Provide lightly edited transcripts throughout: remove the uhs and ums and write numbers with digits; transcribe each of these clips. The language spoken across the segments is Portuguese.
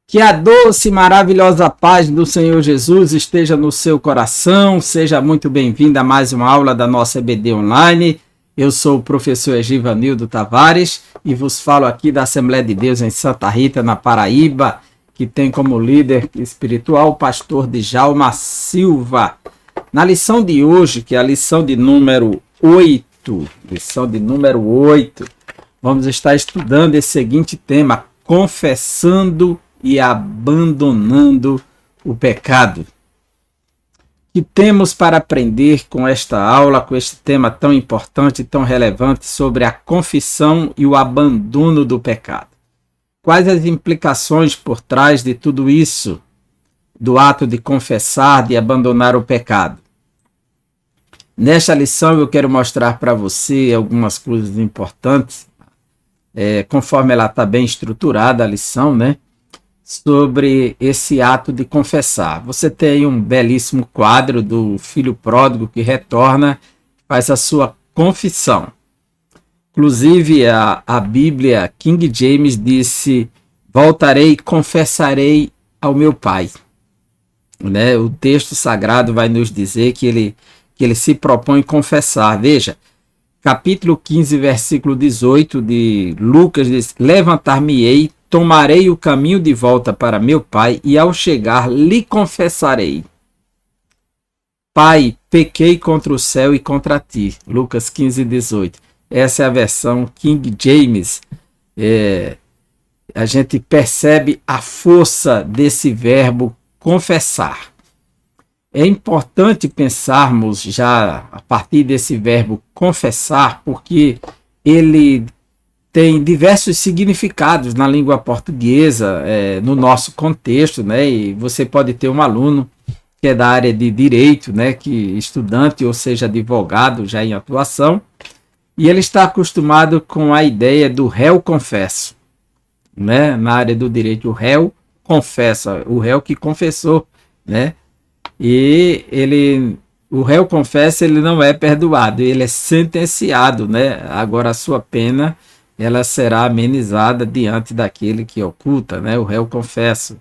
Que a doce e maravilhosa paz do Senhor Jesus esteja no seu coração. Seja muito bem-vindo a mais uma aula da nossa EBD Online. Eu sou o professor Egivanildo Tavares e vos falo aqui da Assembleia de Deus em Santa Rita, na Paraíba, que tem como líder espiritual o pastor Djalma Silva. Na lição de hoje, que é a lição de número 8, vamos estar estudando esse seguinte tema: confessando e abandonando o pecado. Que temos para aprender com esta aula, com este tema tão importante e tão relevante sobre a confissão e o abandono do pecado? Quais as implicações por trás de tudo isso, do ato de confessar, de abandonar o pecado? Nesta lição eu quero mostrar para você algumas coisas importantes, conforme ela está bem estruturada a lição, né? Sobre esse ato de confessar. Você tem um belíssimo quadro do filho pródigo que retorna, faz a sua confissão. Inclusive a Bíblia King James disse: voltarei e confessarei ao meu pai. Né? O texto sagrado vai nos dizer que ele se propõe confessar. Veja, capítulo 15, versículo 18 de Lucas diz: levantar-me-ei, tomarei o caminho de volta para meu pai, e ao chegar lhe confessarei: Pai, pequei contra o céu e contra ti. Lucas 15, 18. Essa é a versão King James. A gente percebe a força desse verbo confessar. É importante pensarmos já a partir desse verbo confessar, porque ele tem diversos significados na língua portuguesa, no nosso contexto, né? E você pode ter um aluno que é da área de direito, né? Que estudante ou seja advogado já em atuação, e ele está acostumado com a ideia do réu confesso, né? Na área do direito, o réu confessa, o réu que confessou, né? E o réu confessa, ele não é perdoado, ele é sentenciado, né? Agora a sua pena ela será amenizada diante daquele que oculta, né? O réu confesso.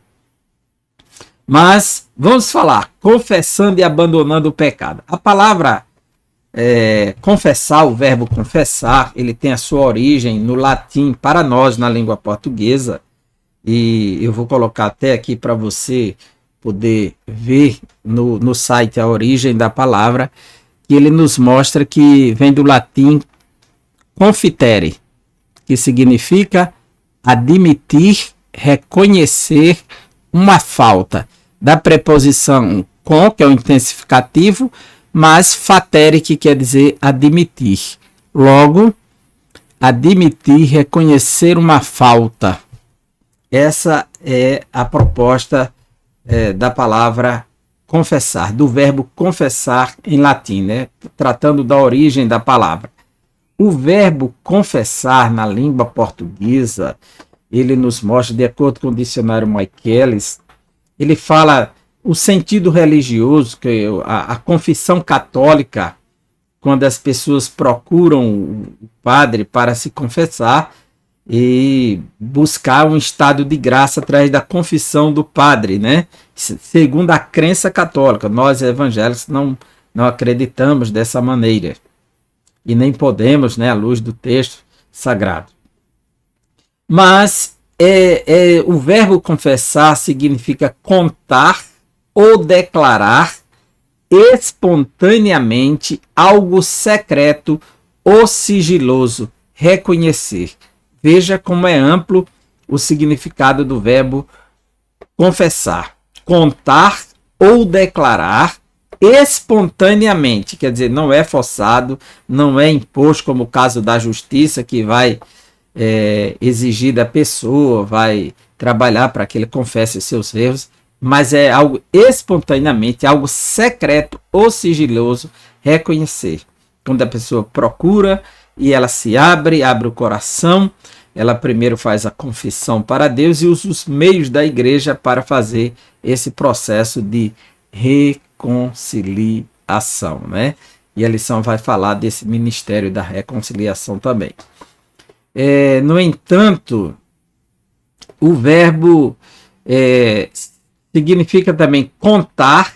Mas vamos falar, confessando e abandonando o pecado. A palavra confessar, o verbo confessar, ele tem a sua origem no latim, para nós na língua portuguesa, e eu vou colocar até aqui para você poder ver no site a origem da palavra, que ele nos mostra que vem do latim confitere, que significa admitir, reconhecer uma falta, da preposição com, que é o intensificativo, mas fatere, que quer dizer admitir. Logo, admitir, reconhecer uma falta. Essa é a proposta da palavra confessar, do verbo confessar em latim, né? Tratando da origem da palavra. O verbo confessar na língua portuguesa, ele nos mostra, de acordo com o dicionário Michaelis, ele fala o sentido religioso, que a confissão católica, quando as pessoas procuram o padre para se confessar e buscar um estado de graça através da confissão do padre, né? Segundo a crença católica, nós evangélicos não acreditamos dessa maneira. E nem podemos, né, à luz do texto sagrado. Mas o verbo confessar significa contar ou declarar espontaneamente algo secreto ou sigiloso, reconhecer. Veja como é amplo o significado do verbo confessar. Contar ou declarar espontaneamente, quer dizer, não é forçado, não é imposto, como o caso da justiça, que vai exigir da pessoa, vai trabalhar para que ele confesse seus erros, mas é algo espontaneamente, algo secreto ou sigiloso, reconhecer. Quando a pessoa procura e ela se abre o coração, ela primeiro faz a confissão para Deus e usa os meios da igreja para fazer esse processo de reconciliação, né? E a lição vai falar desse ministério da reconciliação também. No entanto, o verbo significa também contar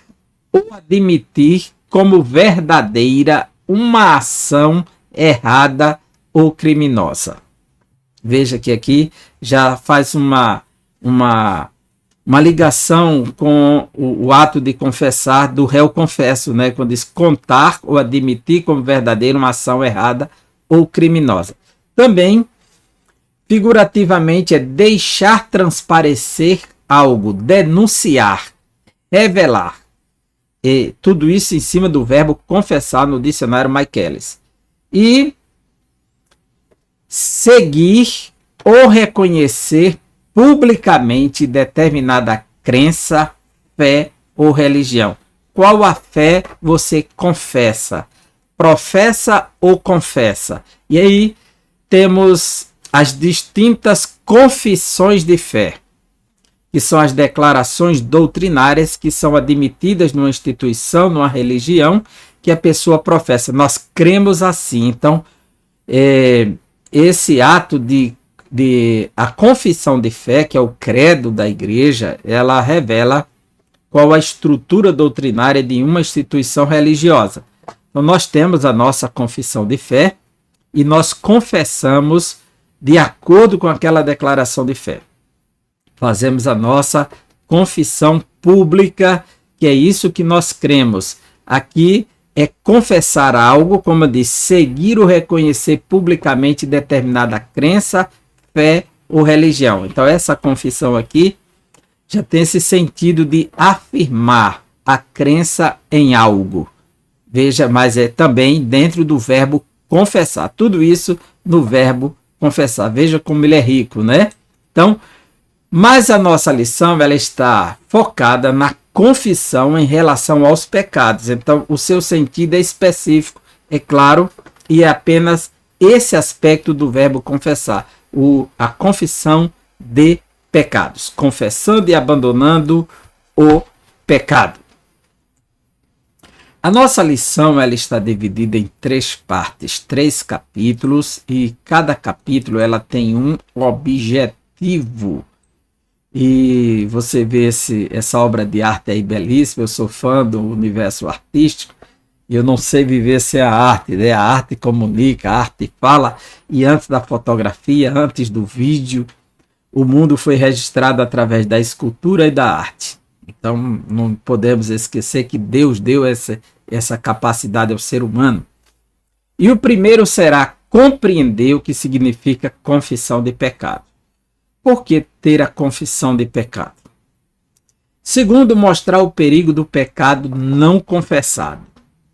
ou admitir como verdadeira uma ação errada ou criminosa. Veja que aqui já faz uma ligação com o ato de confessar do réu confesso, né? Quando diz contar ou admitir como verdadeira uma ação errada ou criminosa. Também, figurativamente, é deixar transparecer algo, denunciar, revelar. E tudo isso em cima do verbo confessar no dicionário Michaelis. E seguir ou reconhecer publicamente determinada crença, fé ou religião. Qual a fé você confessa? Professa ou confessa? E aí temos as distintas confissões de fé, que são as declarações doutrinárias que são admitidas numa instituição, numa religião, que a pessoa professa. Nós cremos assim. Então, esse ato a confissão de fé, que é o credo da igreja, ela revela qual a estrutura doutrinária de uma instituição religiosa. Então, nós temos a nossa confissão de fé e nós confessamos de acordo com aquela declaração de fé. Fazemos a nossa confissão pública, que é isso que nós cremos. Aqui é confessar algo, como eu disse, seguir ou reconhecer publicamente determinada crença, fé ou religião. Então, essa confissão aqui já tem esse sentido de afirmar a crença em algo. Veja, mas é também dentro do verbo confessar. Tudo isso no verbo confessar. Veja como ele é rico, né? Então, mas a nossa lição ela está focada na confissão em relação aos pecados. Então, o seu sentido é específico, é claro, e é apenas esse aspecto do verbo confessar, a confissão de pecados, confessando e abandonando o pecado. A nossa lição ela está dividida em 3 partes, 3 capítulos, e cada capítulo ela tem um objetivo. E você vê essa obra de arte aí belíssima. Eu sou fã do universo artístico e eu não sei viver sem a arte, né? A arte comunica, a arte fala, e antes da fotografia, antes do vídeo, o mundo foi registrado através da escultura e da arte. Então não podemos esquecer que Deus deu essa capacidade ao ser humano. E o primeiro será compreender o que significa confissão de pecado. Por que ter a confissão de pecado? Segundo, mostrar o perigo do pecado não confessado.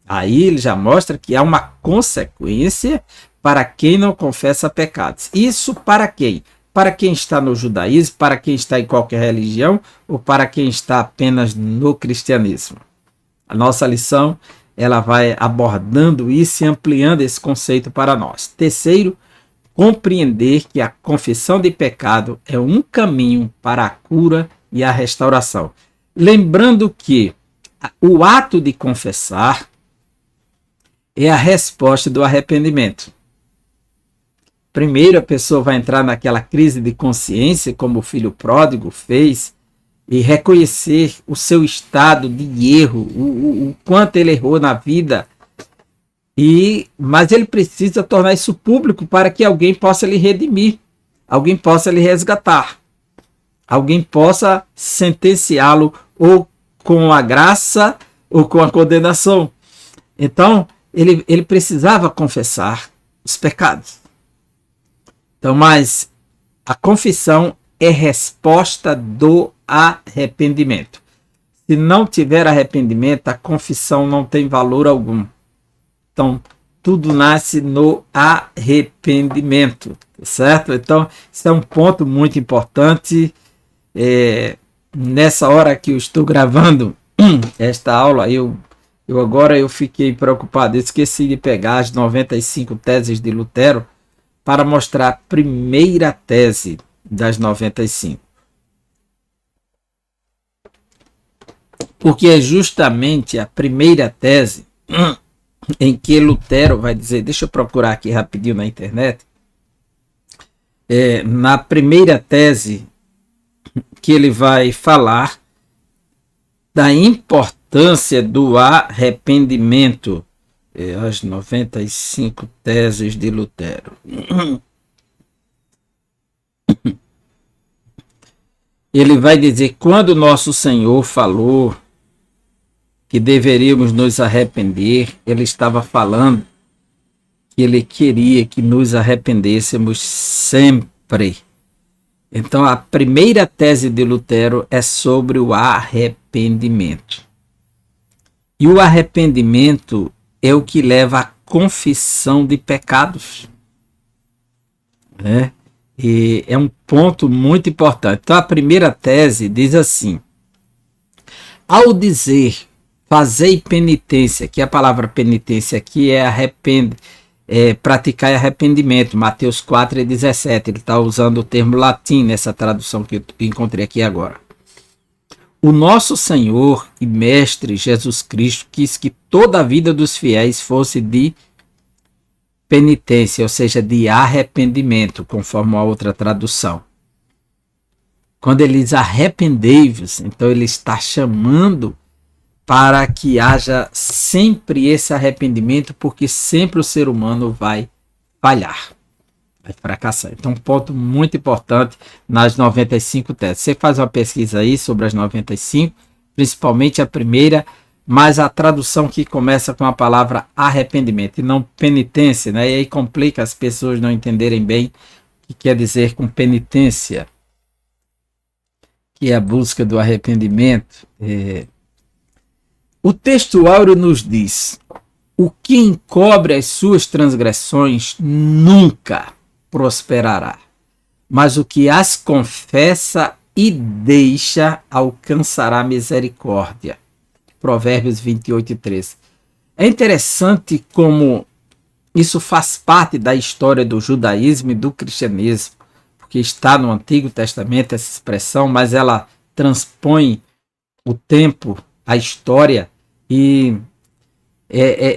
Aí ele já mostra que há uma consequência para quem não confessa pecados. Isso para quem? Para quem está no judaísmo, para quem está em qualquer religião ou para quem está apenas no cristianismo. A nossa lição ela vai abordando isso e ampliando esse conceito para nós. Terceiro, compreender que a confissão de pecado é um caminho para a cura e a restauração. Lembrando que o ato de confessar é a resposta do arrependimento. Primeiro a pessoa vai entrar naquela crise de consciência, como o filho pródigo fez, e reconhecer o seu estado de erro, o quanto ele errou na vida. Mas ele precisa tornar isso público para que alguém possa lhe redimir, alguém possa lhe resgatar, alguém possa sentenciá-lo ou com a graça ou com a condenação. Então, ele precisava confessar os pecados. Então, mas a confissão é resposta do arrependimento. Se não tiver arrependimento, a confissão não tem valor algum. Então, tudo nasce no arrependimento, certo? Então, isso é um ponto muito importante. Nessa hora que eu estou gravando esta aula, eu fiquei preocupado. Eu esqueci de pegar as 95 teses de Lutero para mostrar a primeira tese das 95. Porque é justamente a primeira tese em que Lutero vai dizer, deixa eu procurar aqui rapidinho na internet, na primeira tese que ele vai falar da importância do arrependimento. As 95 teses de Lutero. Ele vai dizer, quando nosso Senhor falou que deveríamos nos arrepender, ele estava falando que ele queria que nos arrependêssemos sempre. Então, a primeira tese de Lutero é sobre o arrependimento. E o arrependimento é o que leva à confissão de pecados. Né? E é um ponto muito importante. Então, a primeira tese diz assim: ao dizer fazei penitência, que a palavra penitência aqui é praticar arrependimento, Mateus 4,17, ele está usando o termo latim nessa tradução que eu encontrei aqui agora. O nosso Senhor e Mestre Jesus Cristo quis que toda a vida dos fiéis fosse de penitência, ou seja, de arrependimento, conforme a outra tradução. Quando ele diz arrependei-vos, então ele está chamando para que haja sempre esse arrependimento, porque sempre o ser humano vai falhar, vai fracassar. Então, um ponto muito importante nas 95 teses. Você faz uma pesquisa aí sobre as 95, principalmente a primeira, mas a tradução que começa com a palavra arrependimento e não penitência, né? E aí complica as pessoas não entenderem bem o que quer dizer com penitência, que é a busca do arrependimento. O texto áureo nos diz: o que encobre as suas transgressões nunca prosperará, mas o que as confessa e deixa alcançará misericórdia. Provérbios 28:13. É interessante como isso faz parte da história do judaísmo e do cristianismo, porque está no Antigo Testamento essa expressão, mas ela transpõe o tempo, a história, e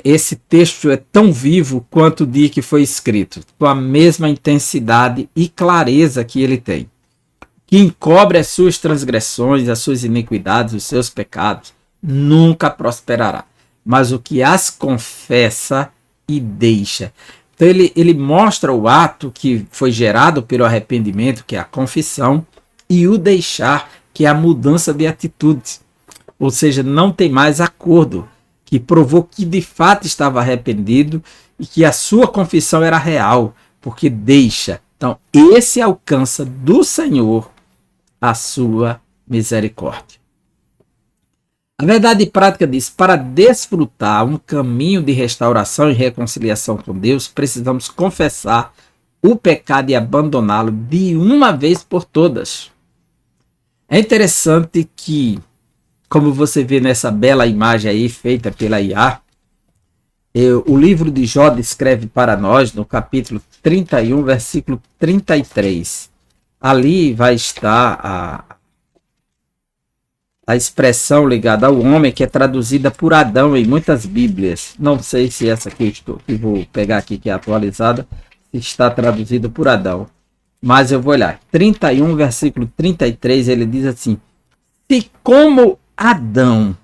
esse texto é tão vivo quanto o dia que foi escrito, com a mesma intensidade e clareza que ele tem. Que encobre as suas transgressões, as suas iniquidades, os seus pecados, nunca prosperará, mas o que as confessa e deixa. Então ele mostra o ato que foi gerado pelo arrependimento, que é a confissão, e o deixar, que é a mudança de atitude. Ou seja, não tem mais acordo, que provou que de fato estava arrependido e que a sua confissão era real, porque deixa. Então, esse alcança do Senhor a sua misericórdia. A verdade prática diz: para desfrutar um caminho de restauração e reconciliação com Deus, precisamos confessar o pecado e abandoná-lo de uma vez por todas. É interessante que, como você vê nessa bela imagem aí feita pela IA, o livro de Jó descreve para nós no capítulo 31, versículo 33. Ali vai estar a expressão ligada ao homem, que é traduzida por Adão em muitas bíblias. Não sei se essa aqui que vou pegar aqui, que é atualizada, está traduzida por Adão. Mas eu vou olhar. 31, versículo 33, ele diz assim: se como Adão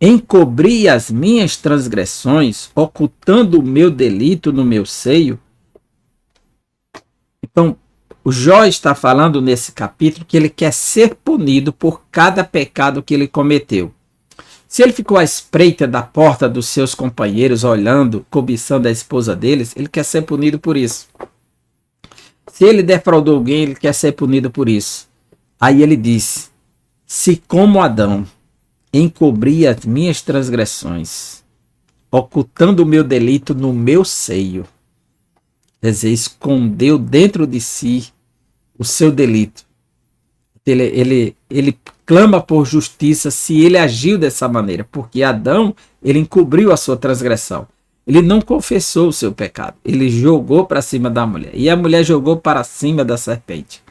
encobri as minhas transgressões, ocultando o meu delito no meu seio. Então, o Jó está falando nesse capítulo que ele quer ser punido por cada pecado que ele cometeu. Se ele ficou à espreita da porta dos seus companheiros, olhando, cobiçando a esposa deles, ele quer ser punido por isso. Se ele defraudou alguém, ele quer ser punido por isso. Aí ele diz: se como Adão encobri as minhas transgressões, ocultando o meu delito no meu seio, quer dizer, escondeu dentro de si o seu delito. Ele clama por justiça se ele agiu dessa maneira, porque Adão, ele encobriu a sua transgressão. Ele não confessou o seu pecado, ele jogou para cima da mulher, e a mulher jogou para cima da serpente.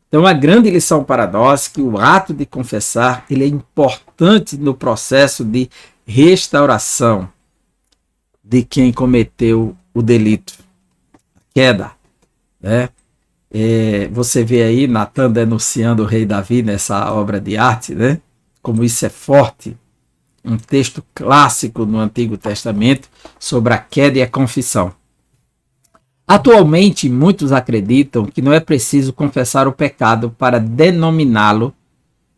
Então, a grande lição para nós é que o ato de confessar ele é importante no processo de restauração de quem cometeu o delito, a queda, né? Você vê aí Natan denunciando o rei Davi nessa obra de arte, né? Como isso é forte. Um texto clássico no Antigo Testamento sobre a queda e a confissão. Atualmente, muitos acreditam que não é preciso confessar o pecado para denominá-lo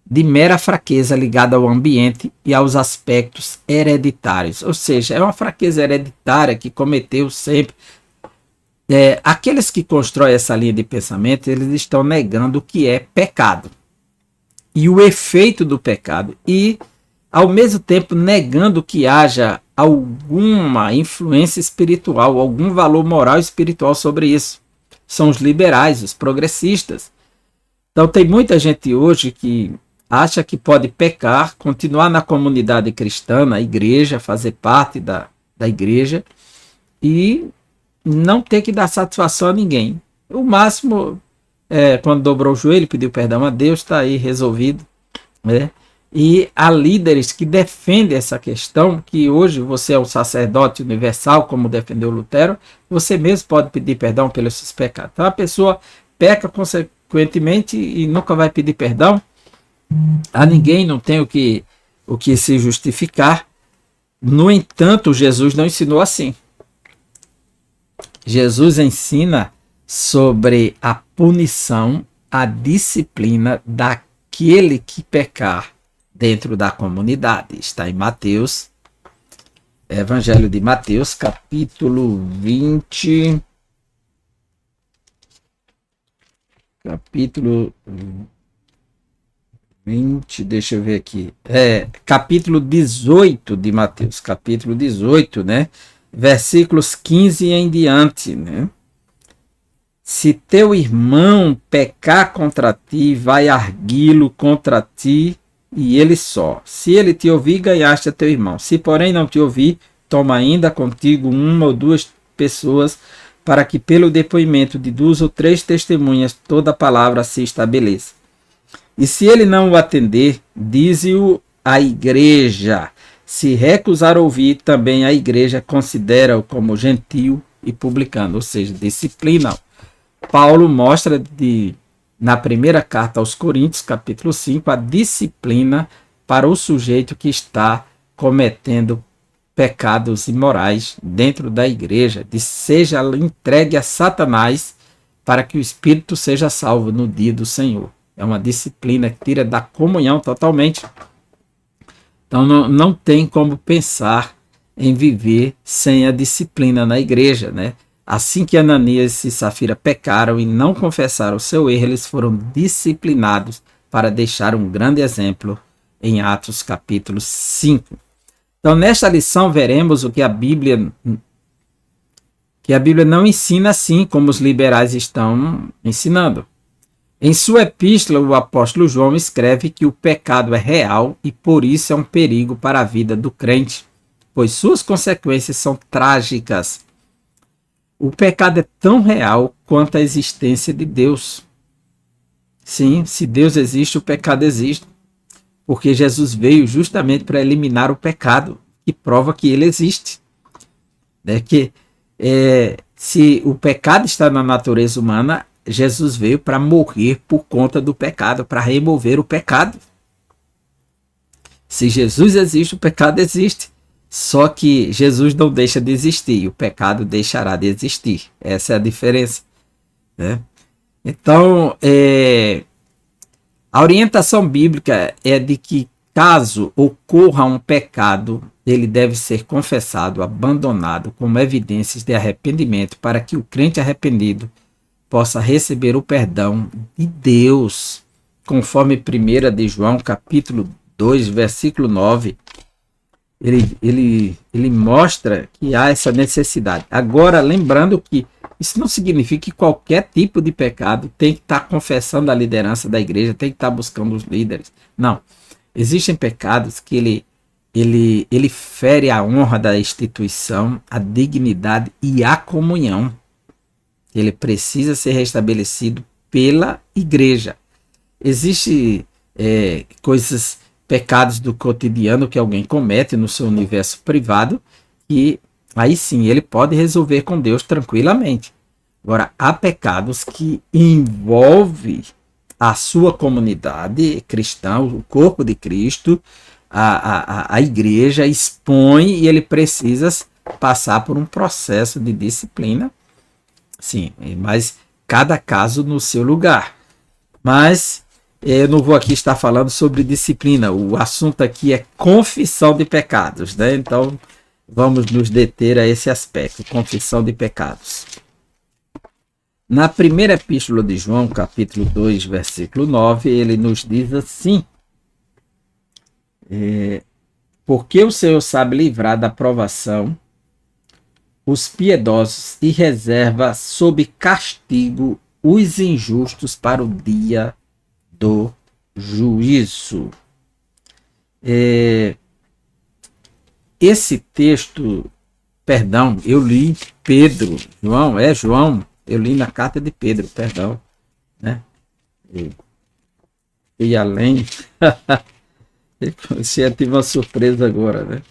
de mera fraqueza ligada ao ambiente e aos aspectos hereditários. Ou seja, é uma fraqueza hereditária que cometeu sempre. Aqueles que constroem essa linha de pensamento, eles estão negando o que é pecado e o efeito do pecado, e ao mesmo tempo negando que haja alguma influência espiritual, algum valor moral e espiritual sobre isso. São os liberais, os progressistas. Então tem muita gente hoje que acha que pode pecar, continuar na comunidade cristã, na igreja, fazer parte da igreja e não ter que dar satisfação a ninguém. O máximo, quando dobrou o joelho, pediu perdão a Deus, está aí resolvido, né? E há líderes que defendem essa questão, que hoje você é um sacerdote universal, como defendeu Lutero, você mesmo pode pedir perdão pelos seus pecados. Então a pessoa peca consequentemente e nunca vai pedir perdão a ninguém, não tem o que se justificar. No entanto, Jesus não ensinou assim. Jesus ensina sobre a punição, a disciplina daquele que pecar dentro da comunidade. Está em Mateus, Evangelho de Mateus, capítulo 20. Capítulo 20, deixa eu ver aqui. Capítulo 18 de Mateus, capítulo 18, né? Versículos 15 em diante, né? Se teu irmão pecar contra ti, vai arguí-lo contra ti e ele só. Se ele te ouvir, ganhaste a teu irmão. Se porém não te ouvir, toma ainda contigo uma ou duas pessoas, para que pelo depoimento de 2 ou 3 testemunhas toda a palavra se estabeleça. E se ele não o atender, dize-o à igreja. Se recusar ouvir, também a igreja considera-o como gentio e publicano, ou seja, disciplina. Paulo mostra na primeira carta aos Coríntios, capítulo 5, a disciplina para o sujeito que está cometendo pecados imorais dentro da igreja, seja entregue a Satanás para que o espírito seja salvo no dia do Senhor. É uma disciplina que tira da comunhão totalmente. Então não tem como pensar em viver sem a disciplina na igreja, né? Assim que Ananias e Safira pecaram e não confessaram o seu erro, eles foram disciplinados para deixar um grande exemplo em Atos capítulo 5. Então nesta lição veremos o que a Bíblia não ensina assim como os liberais estão ensinando. Em sua epístola, o apóstolo João escreve que o pecado é real e por isso é um perigo para a vida do crente, pois suas consequências são trágicas. O pecado é tão real quanto a existência de Deus. Sim, se Deus existe, o pecado existe, porque Jesus veio justamente para eliminar o pecado, que prova que ele existe. Se o pecado está na natureza humana, Jesus veio para morrer por conta do pecado, para remover o pecado. Se Jesus existe, o pecado existe. Só que Jesus não deixa de existir, o pecado deixará de existir. Essa é a diferença, né? Então, a orientação bíblica é de que caso ocorra um pecado, ele deve ser confessado, abandonado, como evidências de arrependimento, para que o crente arrependido possa receber o perdão de Deus, conforme 1 de João, capítulo 2, versículo 9, ele mostra que há essa necessidade. Agora, lembrando que isso não significa que qualquer tipo de pecado tem que estar confessando a liderança da igreja, tem que estar buscando os líderes. Não. Existem pecados que ele fere a honra da instituição, a dignidade e a comunhão. Ele precisa ser restabelecido pela igreja. Existem pecados do cotidiano que alguém comete no seu universo privado e aí sim ele pode resolver com Deus tranquilamente. Agora, há pecados que envolvem a sua comunidade cristã, o corpo de Cristo, a igreja expõe e ele precisa passar por um processo de disciplina. Sim, mas cada caso no seu lugar. Mas eu não vou aqui estar falando sobre disciplina. O assunto aqui é confissão de pecados, né? Então, vamos nos deter a esse aspecto, confissão de pecados. Na primeira epístola de João, capítulo 2, versículo 9, ele nos diz assim: porque o Senhor sabe livrar da provação os piedosos e reserva sob castigo os injustos para o dia do juízo. Esse texto, perdão, eu li Pedro, João, eu li na carta de Pedro, perdão, né? E além, eu tive uma surpresa agora, né?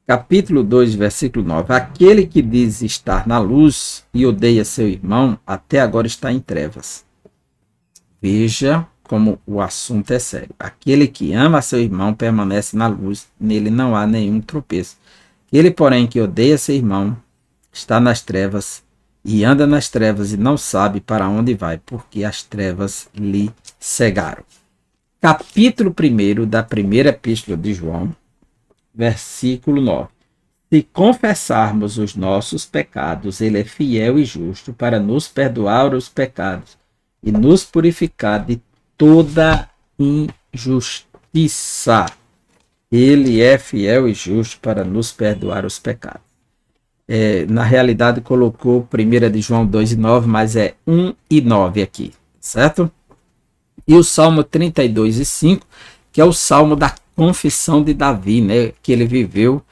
Capítulo 2, versículo 9. Aquele que diz estar na luz e odeia seu irmão, até agora está em trevas. Veja como o assunto é sério. Aquele que ama seu irmão permanece na luz, nele não há nenhum tropeço. Aquele, porém, que odeia seu irmão, está nas trevas e anda nas trevas e não sabe para onde vai, porque as trevas lhe cegaram. Capítulo 1 da primeira epístola de João, versículo 9. Se confessarmos os nossos pecados, ele é fiel e justo para nos perdoar os pecados e nos purificar de toda injustiça. Ele é fiel e justo para nos perdoar os pecados. Na realidade, colocou 1 de João 2 e 9, mas é 1 e 9 aqui, certo? E o Salmo 32 e 5, que é o Salmo da confissão de Davi, né, que ele viveu.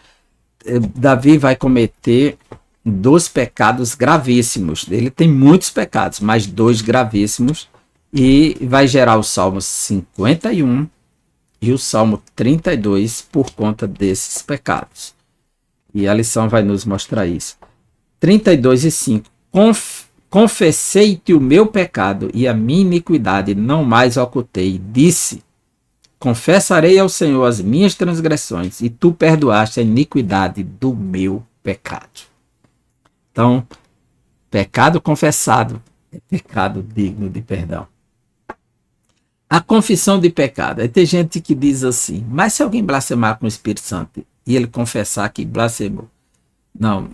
Davi vai cometer 2 pecados gravíssimos. Ele tem muitos pecados, mas 2 gravíssimos, e vai gerar o Salmo 51 e o Salmo 32 por conta desses pecados. E a lição vai nos mostrar isso. 32 e 5. Confessei-te o meu pecado e a minha iniquidade não mais ocultei. Disse: confessarei ao Senhor as minhas transgressões, e tu perdoaste a iniquidade do meu pecado. Então, pecado confessado é pecado digno de perdão. A confissão de pecado. Aí tem gente que diz assim: mas se alguém blasfemar com o Espírito Santo e ele confessar que blasfemou? Não,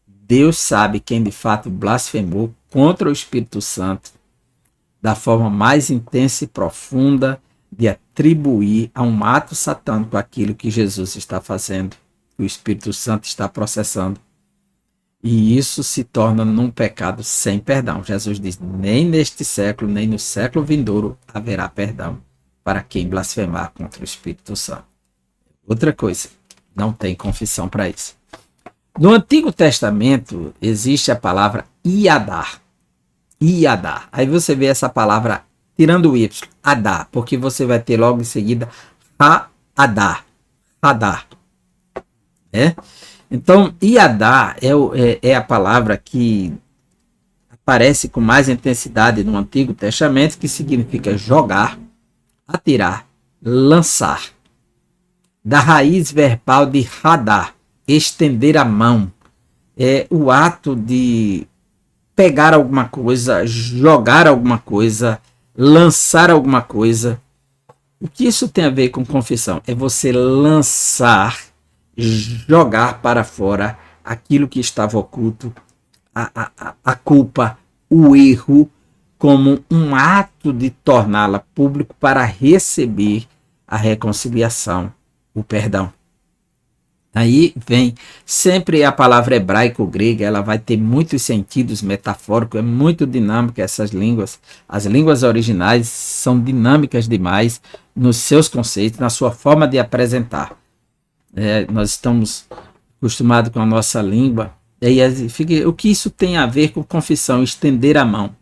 Deus sabe quem de fato blasfemou contra o Espírito Santo da forma mais intensa e profunda de atribuir a um ato satânico aquilo que Jesus está fazendo, que o Espírito Santo está processando. E isso se torna num pecado sem perdão. Jesus diz: nem neste século, nem no século vindouro haverá perdão para quem blasfemar contra o Espírito Santo. Outra coisa, não tem confissão para isso. No Antigo Testamento existe a palavra iadar. Iadar. Aí você vê essa palavra tirando o Y, adar, porque você vai ter logo em seguida ha-adar. Hadar. Então, iadar é a palavra que aparece com mais intensidade no Antigo Testamento, que significa jogar, atirar, lançar. Da raiz verbal de hadar, estender a mão. É o ato de pegar alguma coisa, jogar alguma coisa, lançar alguma coisa. O que isso tem a ver com confissão? É você lançar, jogar para fora aquilo que estava oculto, a culpa, o erro, como um ato de torná-la público para receber a reconciliação, o perdão. Aí vem sempre a palavra hebraico-grega, ela vai ter muitos sentidos metafóricos, é muito dinâmica essas línguas. As línguas originais são dinâmicas demais nos seus conceitos, na sua forma de apresentar. Nós estamos acostumados com a nossa língua. O que isso tem a ver com confissão? Estender a mão.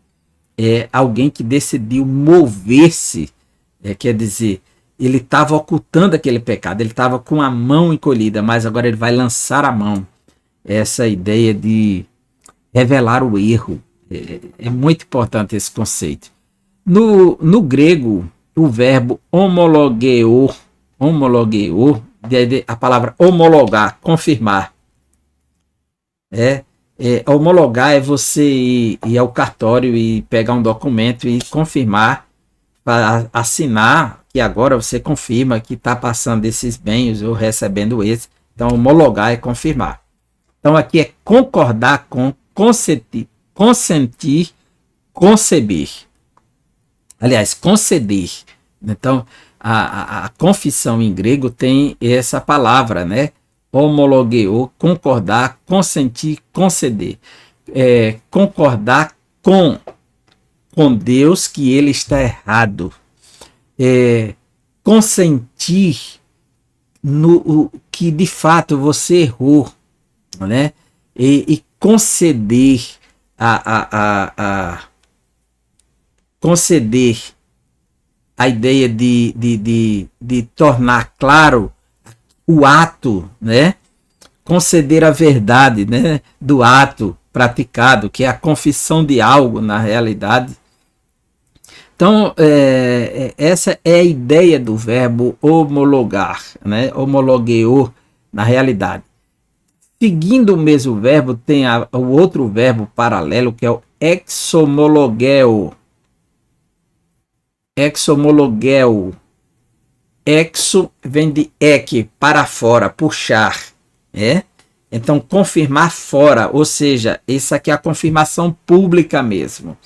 É alguém que decidiu mover-se, quer dizer, ele estava ocultando aquele pecado, ele estava com a mão encolhida, mas agora ele vai lançar a mão. Essa ideia de revelar o erro, É muito importante esse conceito. No grego, o verbo homologeo, a palavra homologar, confirmar. Homologar é você ir ao cartório e pegar um documento e confirmar, para assinar que agora você confirma que está passando esses bens ou recebendo esse. Então, homologar é confirmar. Então, aqui é concordar com, consentir, conceber. Aliás, conceder. Então, a confissão em grego tem essa palavra, né? Homologeo, concordar, consentir, conceder. Concordar com Deus que ele está errado. Consentir que de fato você errou, né? E conceder conceder a ideia de tornar claro o ato, né? Conceder a verdade, né? Do ato praticado, que é a confissão de algo na realidade. Então, essa é a ideia do verbo homologar, né? Homologeo na realidade. Seguindo o mesmo verbo, tem o outro verbo paralelo, que é o exomologeo. Exomologeo. Exo vem de ek, para fora, puxar. Então, confirmar fora, ou seja, isso aqui é a confirmação pública mesmo.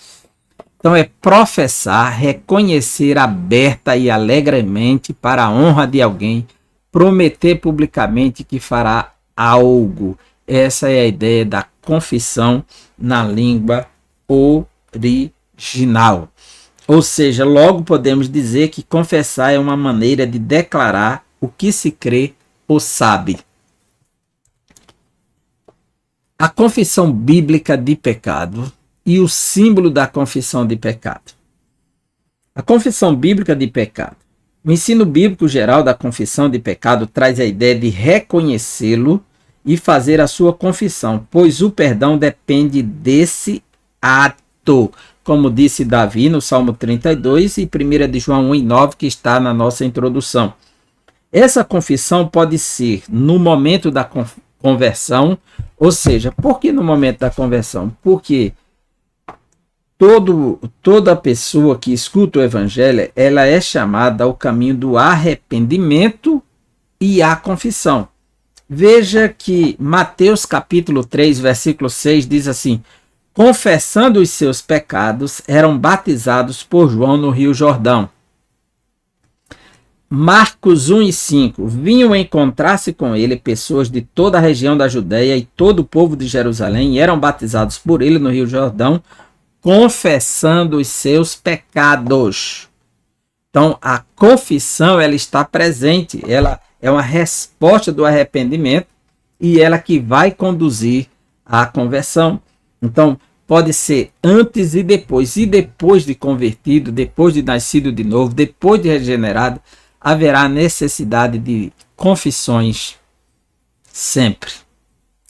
Então, é professar, reconhecer aberta e alegremente para a honra de alguém, prometer publicamente que fará algo. Essa é a ideia da confissão na língua original. Ou seja, logo podemos dizer que confessar é uma maneira de declarar o que se crê ou sabe. A confissão bíblica de pecado e o símbolo da confissão de pecado. A confissão bíblica de pecado. O ensino bíblico geral da confissão de pecado traz a ideia de reconhecê-lo e fazer a sua confissão, pois o perdão depende desse ato, como disse Davi no Salmo 32 e 1 de João 1:9, que está na nossa introdução. Essa confissão pode ser no momento da conversão, ou seja, por que no momento da conversão? Porque toda pessoa que escuta o evangelho, ela é chamada ao caminho do arrependimento e à confissão. Veja que Mateus capítulo 3, versículo 6 diz assim: confessando os seus pecados, eram batizados por João no Rio Jordão. Marcos 1:5, vinham encontrar-se com ele pessoas de toda a região da Judéia e todo o povo de Jerusalém, e eram batizados por ele no Rio Jordão, confessando os seus pecados. Então, a confissão, ela está presente, ela é uma resposta do arrependimento e ela que vai conduzir à conversão. Então, pode ser antes e depois de convertido, depois de nascido de novo, depois de regenerado, haverá necessidade de confissões sempre.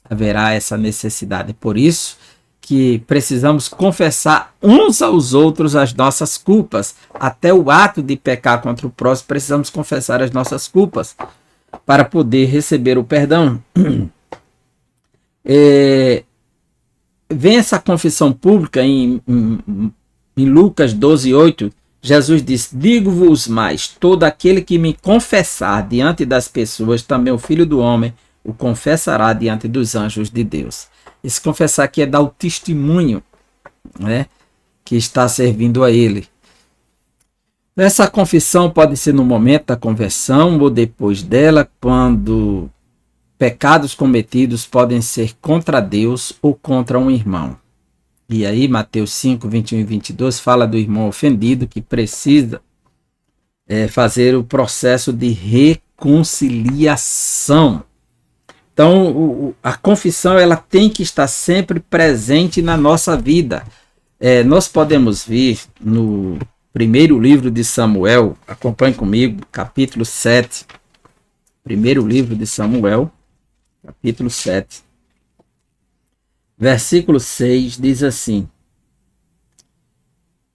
Haverá essa necessidade. Por isso que precisamos confessar uns aos outros as nossas culpas. Até o ato de pecar contra o próximo, precisamos confessar as nossas culpas para poder receber o perdão. Vem essa confissão pública em Lucas 12:8. Jesus diz: digo-vos mais, todo aquele que me confessar diante das pessoas, também o Filho do Homem o confessará diante dos anjos de Deus. Esse confessar aqui é dar o testemunho, né, que está servindo a ele. Essa confissão pode ser no momento da conversão ou depois dela, quando pecados cometidos podem ser contra Deus ou contra um irmão. E aí, Mateus 5, 21 e 22 fala do irmão ofendido que precisa fazer o processo de reconciliação. Então, a confissão ela tem que estar sempre presente na nossa vida. Nós podemos ver no primeiro livro de Samuel, acompanhe comigo, capítulo 7. Primeiro livro de Samuel, capítulo 7. Versículo 6 diz assim: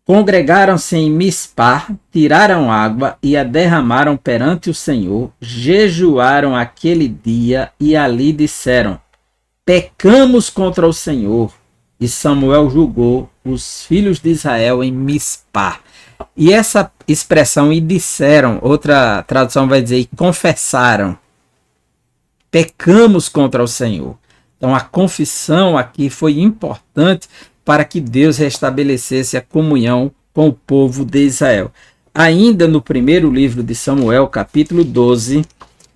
Congregaram-se em Mispá, tiraram água e a derramaram perante o Senhor, jejuaram aquele dia e ali disseram: pecamos contra o Senhor. E Samuel julgou os filhos de Israel em Mispá. E essa expressão, e disseram, outra tradução vai dizer, e confessaram. Pecamos contra o Senhor. Então a confissão aqui foi importante para que Deus restabelecesse a comunhão com o povo de Israel. Ainda no primeiro livro de Samuel, capítulo 12,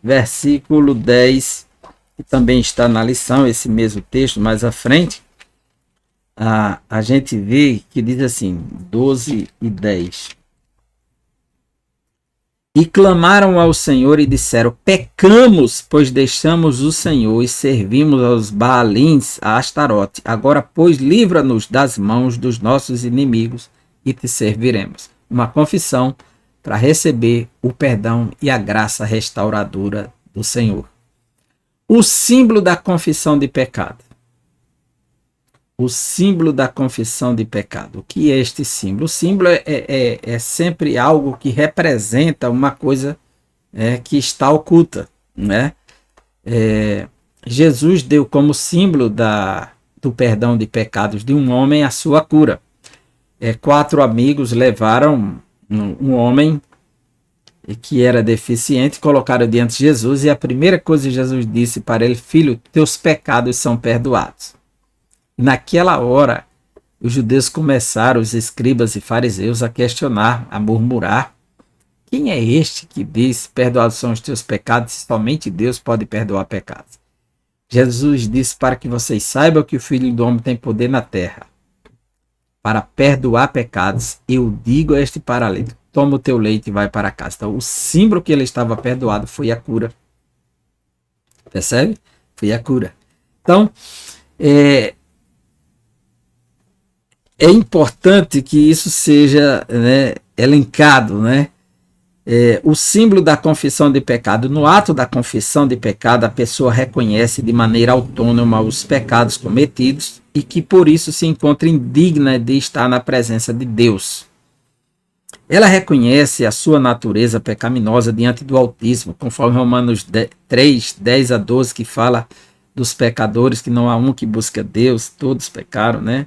versículo 10, que também está na lição, esse mesmo texto mais à frente, a gente vê que diz assim, 12 e 10. E clamaram ao Senhor e disseram: pecamos, pois deixamos o Senhor e servimos aos Baalins, a Astarote. Agora, pois, livra-nos das mãos dos nossos inimigos e te serviremos. Uma confissão para receber o perdão e a graça restauradora do Senhor. O símbolo da confissão de pecado. O símbolo da confissão de pecado. O que é este símbolo? O símbolo é sempre algo que representa uma coisa que está oculta, né? Jesus deu como símbolo do perdão de pecados de um homem a sua cura. 4 amigos levaram um homem que era deficiente, colocaram diante de Jesus e a primeira coisa que Jesus disse para ele: filho, teus pecados são perdoados. Naquela hora, os judeus começaram, os escribas e fariseus, a questionar, a murmurar: quem é este que diz, perdoados são os teus pecados, se somente Deus pode perdoar pecados? Jesus disse para que vocês saibam que o Filho do Homem tem poder na terra para perdoar pecados. Eu digo a este paralítico: toma o teu leite e vai para casa. Então, o símbolo que ele estava perdoado foi a cura. Percebe? Foi a cura. Então, é importante que isso seja, né, elencado, né? O símbolo da confissão de pecado. No ato da confissão de pecado, a pessoa reconhece de maneira autônoma os pecados cometidos e que por isso se encontra indigna de estar na presença de Deus. Ela reconhece a sua natureza pecaminosa diante do Altíssimo, conforme Romanos 3, 10 a 12, que fala dos pecadores, que não há um que busca Deus, todos pecaram, né?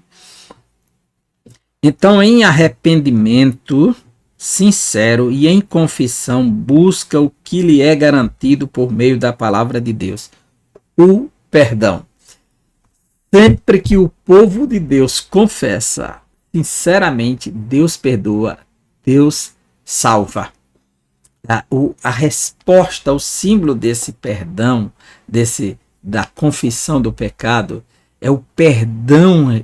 Então, em arrependimento sincero e em confissão, busca o que lhe é garantido por meio da palavra de Deus: o perdão. Sempre que o povo de Deus confessa sinceramente, Deus perdoa, Deus salva. A resposta, o símbolo desse perdão, da confissão do pecado, é o perdão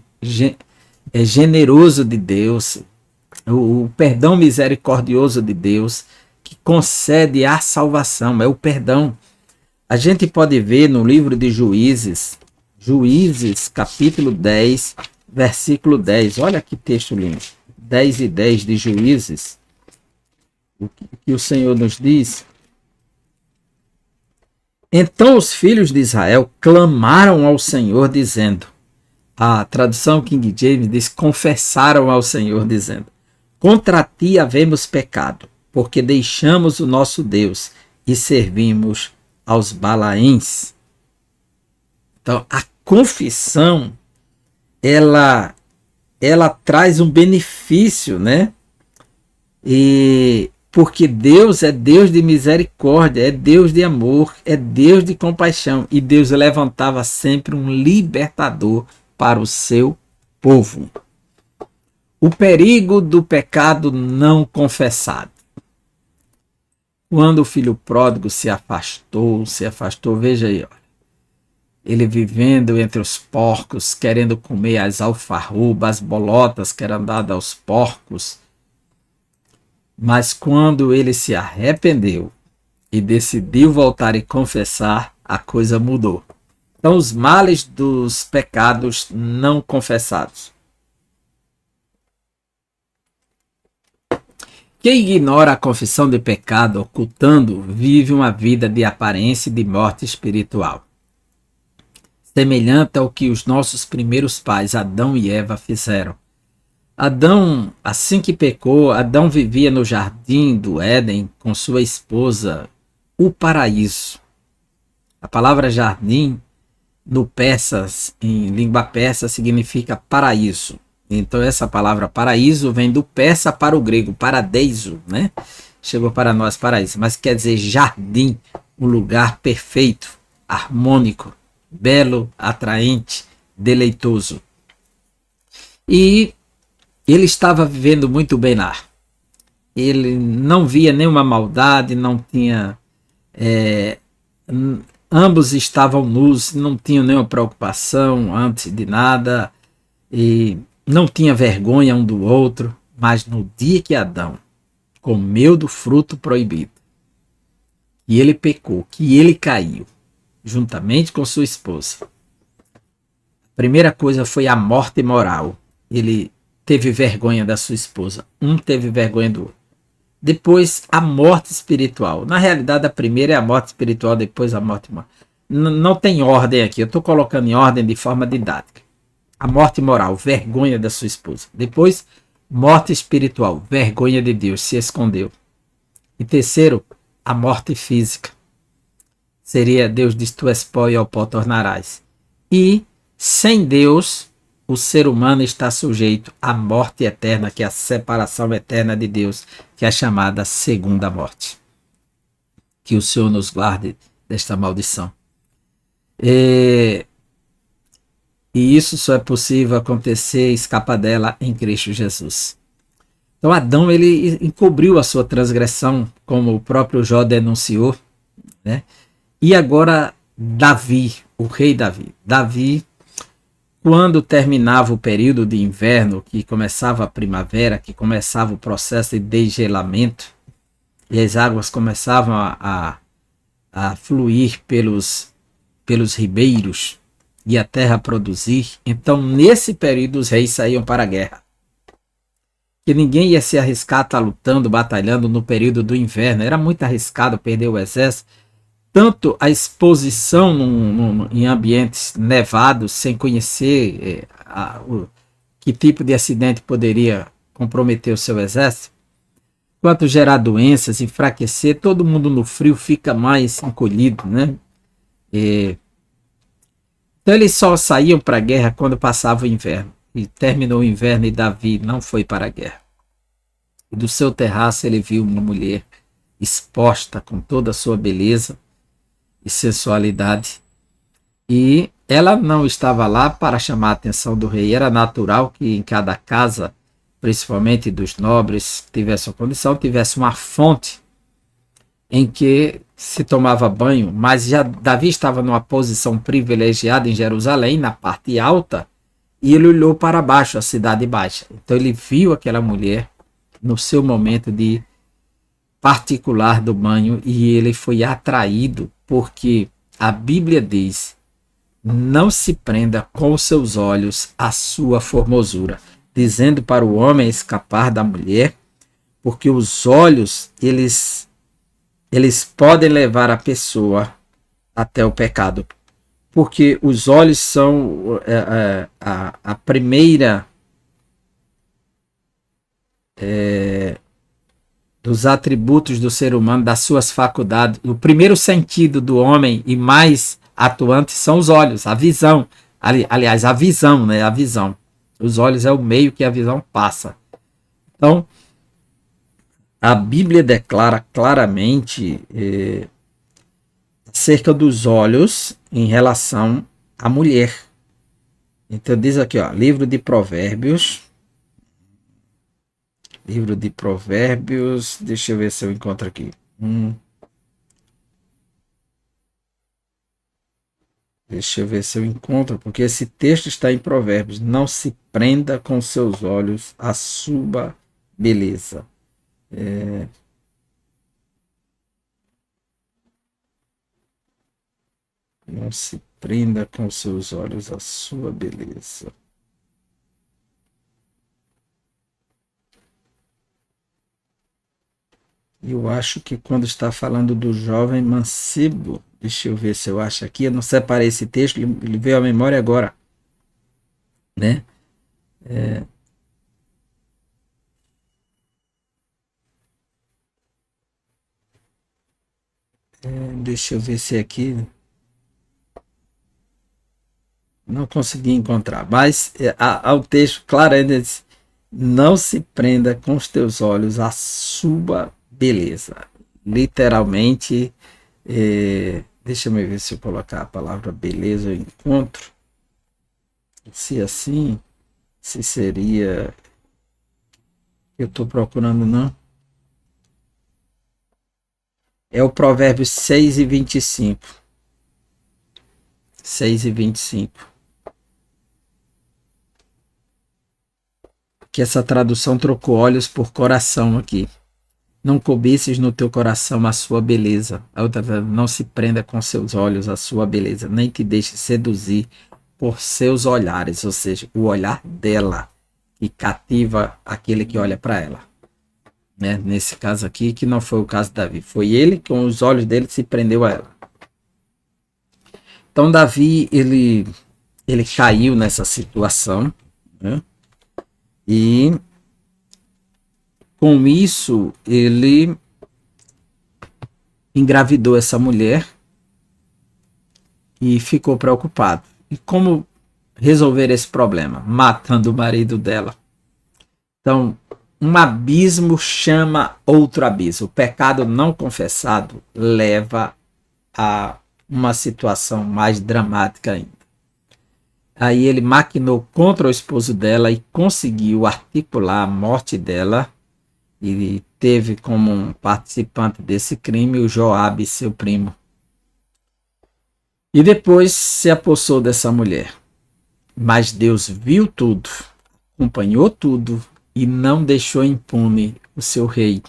generoso de Deus, o perdão misericordioso de Deus, que concede a salvação, é o perdão. A gente pode ver no livro de Juízes, capítulo 10, versículo 10, olha que texto lindo, 10 e 10 de Juízes, o que o Senhor nos diz: então os filhos de Israel clamaram ao Senhor dizendo, a tradução King James diz: confessaram ao Senhor dizendo: contra ti havemos pecado, porque deixamos o nosso Deus e servimos aos Balaíns. Então, a confissão, ela traz um benefício, né? E porque Deus é Deus de misericórdia, é Deus de amor, é Deus de compaixão. E Deus levantava sempre um libertador para o seu povo. O perigo do pecado não confessado. Quando o filho pródigo se afastou, veja aí, ó, ele vivendo entre os porcos, querendo comer as alfarrubas, as bolotas que eram dadas aos porcos. Mas quando ele se arrependeu e decidiu voltar e confessar, a coisa mudou. Então, os males dos pecados não confessados. Quem ignora a confissão de pecado, ocultando, vive uma vida de aparência e de morte espiritual, semelhante ao que os nossos primeiros pais, Adão e Eva, fizeram. Adão, assim que pecou, Adão vivia no jardim do Éden com sua esposa, o paraíso. A palavra jardim no persas, em língua persa, significa paraíso. Então essa palavra paraíso vem do persa para o grego, paradeiso, né? Chegou para nós paraíso, mas quer dizer jardim, um lugar perfeito, harmônico, belo, atraente, deleitoso. E ele estava vivendo muito bem lá. Ele não via nenhuma maldade, não tinha. É, ambos estavam nus, não tinham nenhuma preocupação antes de nada, e não tinha vergonha um do outro. Mas no dia que Adão comeu do fruto proibido, e ele pecou, que ele caiu, juntamente com sua esposa, a primeira coisa foi a morte moral. Ele teve vergonha da sua esposa, um teve vergonha do outro. Depois a morte espiritual. Na realidade, a primeira é a morte espiritual, depois a morte moral. Não tem ordem aqui, eu estou colocando em ordem de forma didática. A morte moral, vergonha da sua esposa. Depois, morte espiritual, vergonha de Deus, se escondeu. E terceiro, a morte física. Seria Deus diz: tu és pó e ao pó tornarás. E sem Deus, o ser humano está sujeito à morte eterna, que é a separação eterna de Deus, que é chamada segunda morte. Que o Senhor nos guarde desta maldição. E isso só é possível acontecer, escapar dela em Cristo Jesus. Então Adão, ele encobriu a sua transgressão, como o próprio Jó denunciou, né? E agora Davi, o rei Davi. Davi, quando terminava o período de inverno, que começava a primavera, que começava o processo de desgelamento, e as águas começavam a fluir pelos ribeiros e a terra a produzir, então nesse período os reis saíam para a guerra. Que ninguém ia se arriscar a estar lutando, batalhando no período do inverno, era muito arriscado perder o exército. Tanto a exposição em ambientes nevados, sem conhecer que tipo de acidente poderia comprometer o seu exército, quanto gerar doenças, enfraquecer, todo mundo no frio fica mais encolhido, né? Então eles só saíam para a guerra quando passava o inverno. E terminou o inverno e Davi não foi para a guerra. E do seu terraço ele viu uma mulher exposta com toda a sua beleza e sensualidade, e ela não estava lá para chamar a atenção do rei. Era natural que em cada casa, principalmente dos nobres, tivesse uma condição, tivesse uma fonte em que se tomava banho, mas já Davi estava numa posição privilegiada em Jerusalém, na parte alta, e ele olhou para baixo, a cidade baixa. Então ele viu aquela mulher no seu momento de particular do banho e ele foi atraído, porque a Bíblia diz: não se prenda com os seus olhos a sua formosura, dizendo para o homem escapar da mulher, porque os olhos eles podem levar a pessoa até o pecado, porque os olhos são a primeira dos atributos do ser humano, das suas faculdades. O primeiro sentido do homem e mais atuante são os olhos, a visão. Aliás, a visão, né? A visão. Os olhos é o meio que a visão passa. Então, a Bíblia declara claramente acerca dos olhos em relação à mulher. Então diz aqui, ó, livro de Provérbios, deixa eu ver se eu encontro aqui. Deixa eu ver se eu encontro, porque esse texto está em Provérbios. Não se prenda com seus olhos a sua beleza. Não se prenda com seus olhos a sua beleza. Eu acho que quando está falando do jovem mancebo, deixa eu ver se eu acho aqui, eu não separei esse texto, ele veio à memória agora, né? Deixa eu ver se aqui não consegui encontrar, mas há o texto claro ainda diz, não se prenda com os teus olhos a sua beleza. Literalmente, deixa eu ver se eu colocar a palavra beleza eu encontro. Se assim, se seria... Eu estou procurando, não. É o provérbio 6:25. 6:25. Que essa tradução trocou olhos por coração aqui. Não cobices no teu coração a sua beleza. A outra, não se prenda com seus olhos a sua beleza, nem te deixe seduzir por seus olhares, ou seja, o olhar dela que cativa aquele que olha para ela. Né? Nesse caso aqui, que não foi o caso de Davi, foi ele com os olhos dele se prendeu a ela. Então Davi ele caiu nessa situação, né? E com isso ele engravidou essa mulher e ficou preocupado. E como resolver esse problema? Matando o marido dela. Então, um abismo chama outro abismo. O pecado não confessado leva a uma situação mais dramática ainda. Aí ele maquinou contra o esposo dela e conseguiu articular a morte dela e teve como um participante desse crime o Joabe, seu primo. E depois se apossou dessa mulher. Mas Deus viu tudo, acompanhou tudo e não deixou impune o seu rei,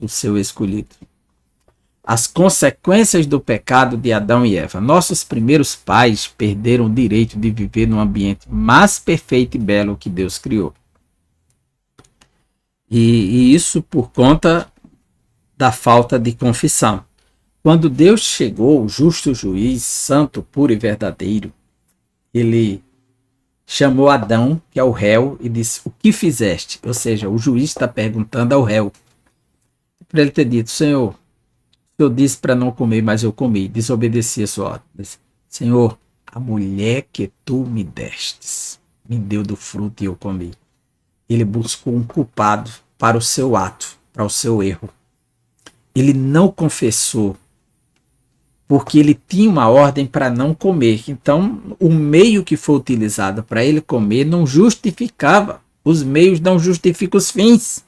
o seu escolhido. As consequências do pecado de Adão e Eva. Nossos primeiros pais perderam o direito de viver num ambiente mais perfeito e belo que Deus criou. E isso por conta da falta de confissão. Quando Deus chegou, o justo juiz, santo, puro e verdadeiro, ele chamou Adão, que é o réu, e disse, o que fizeste? Ou seja, o juiz está perguntando ao réu. Para ele ter dito, Senhor, eu disse para não comer, mas eu comi, desobedeci a sua ordem. Disse, Senhor, a mulher que tu me destes, me deu do fruto e eu comi. Ele buscou um culpado para o seu ato, para o seu erro. Ele não confessou, porque ele tinha uma ordem para não comer. Então, o meio que foi utilizado para ele comer não justificava. Os meios não justificam os fins.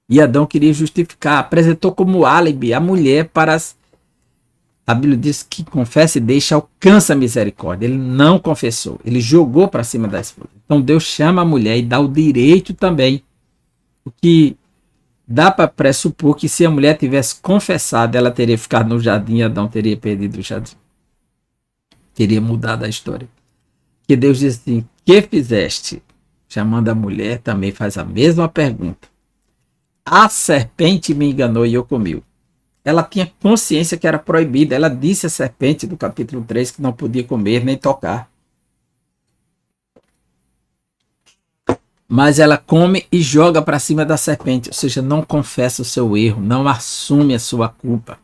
E Adão queria justificar, apresentou como álibi a mulher para... A Bíblia diz que confessa e deixa, alcança a misericórdia. Ele não confessou, ele jogou para cima da esposa. Então Deus chama a mulher e dá o direito também. O que dá para pressupor que se a mulher tivesse confessado, ela teria ficado no jardim e Adão teria perdido o jardim. Teria mudado a história. Que Deus diz assim, que fizeste? Chamando a mulher, também faz a mesma pergunta. A serpente me enganou e eu comi. Ela tinha consciência que era proibida. Ela disse à serpente do capítulo 3 que não podia comer nem tocar. Mas ela come e joga para cima da serpente. Ou seja, não confessa o seu erro, não assume a sua culpa.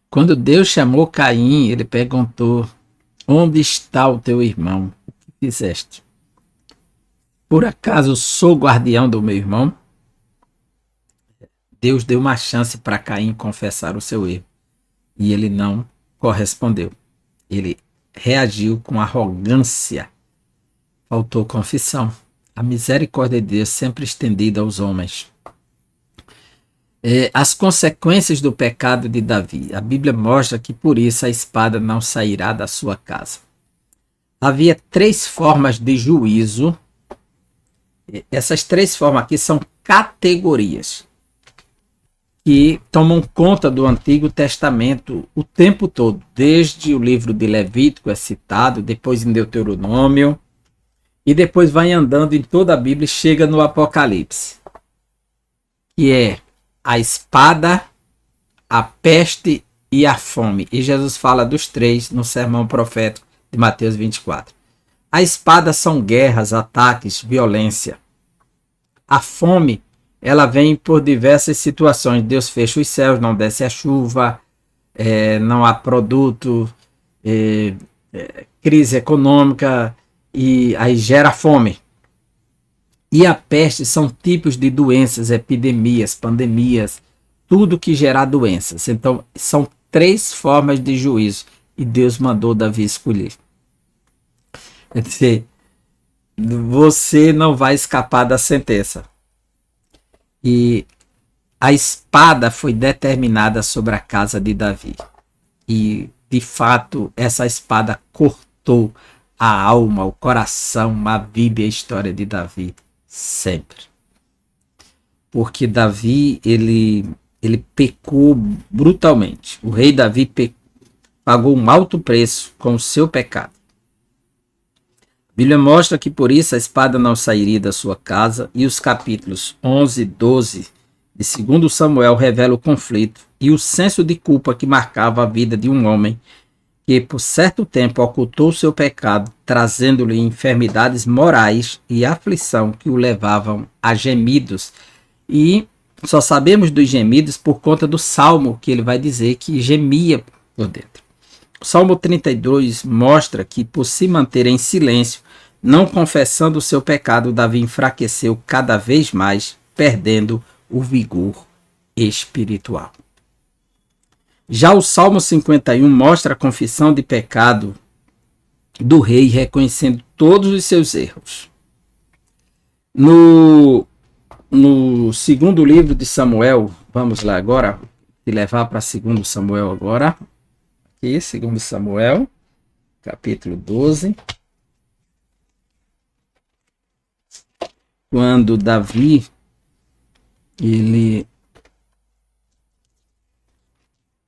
Quando Deus chamou Caim, ele perguntou, onde está o teu irmão? O que fizeste? Por acaso sou guardião do meu irmão? Deus deu uma chance para Caim confessar o seu erro. E ele não correspondeu. Ele reagiu com arrogância. Faltou confissão. A misericórdia de Deus sempre estendida aos homens. As consequências do pecado de Davi. A Bíblia mostra que por isso a espada não sairá da sua casa. Havia 3 formas de juízo. Essas 3 formas aqui são categorias que tomam conta do Antigo Testamento o tempo todo. Desde o livro de Levítico é citado, depois em Deuteronômio, e depois vai andando em toda a Bíblia e chega no Apocalipse. Que é a espada, a peste e a fome. E Jesus fala dos 3 no sermão profético de Mateus 24. A espada são guerras, ataques, violência. A fome ela vem por diversas situações. Deus fecha os céus, não desce a chuva, não há produto, crise econômica, e aí gera fome. E a peste são tipos de doenças, epidemias, pandemias, tudo que gerar doenças. Então, são 3 formas de juízo. E Deus mandou Davi escolher. Quer dizer, você não vai escapar da sentença. E a espada foi determinada sobre a casa de Davi. E, de fato, essa espada cortou a alma, o coração, a vida e a história de Davi. Sempre. Porque Davi, ele pecou brutalmente. O rei Davi pagou um alto preço com o seu pecado. A Bíblia mostra que por isso a espada não sairia da sua casa, e os capítulos 11 e 12 de 2 Samuel revelam o conflito e o senso de culpa que marcava a vida de um homem que por certo tempo ocultou seu pecado, trazendo-lhe enfermidades morais e aflição que o levavam a gemidos. E só sabemos dos gemidos por conta do Salmo, que ele vai dizer que gemia por dentro. O Salmo 32 mostra que, por se manter em silêncio, não confessando o seu pecado, Davi enfraqueceu cada vez mais, perdendo o vigor espiritual. Já o Salmo 51 mostra a confissão de pecado do rei, reconhecendo todos os seus erros. No segundo livro de Samuel, vamos lá agora, te levar para 2 Samuel agora. Aqui, 2 Samuel, capítulo 12. Quando Davi, ele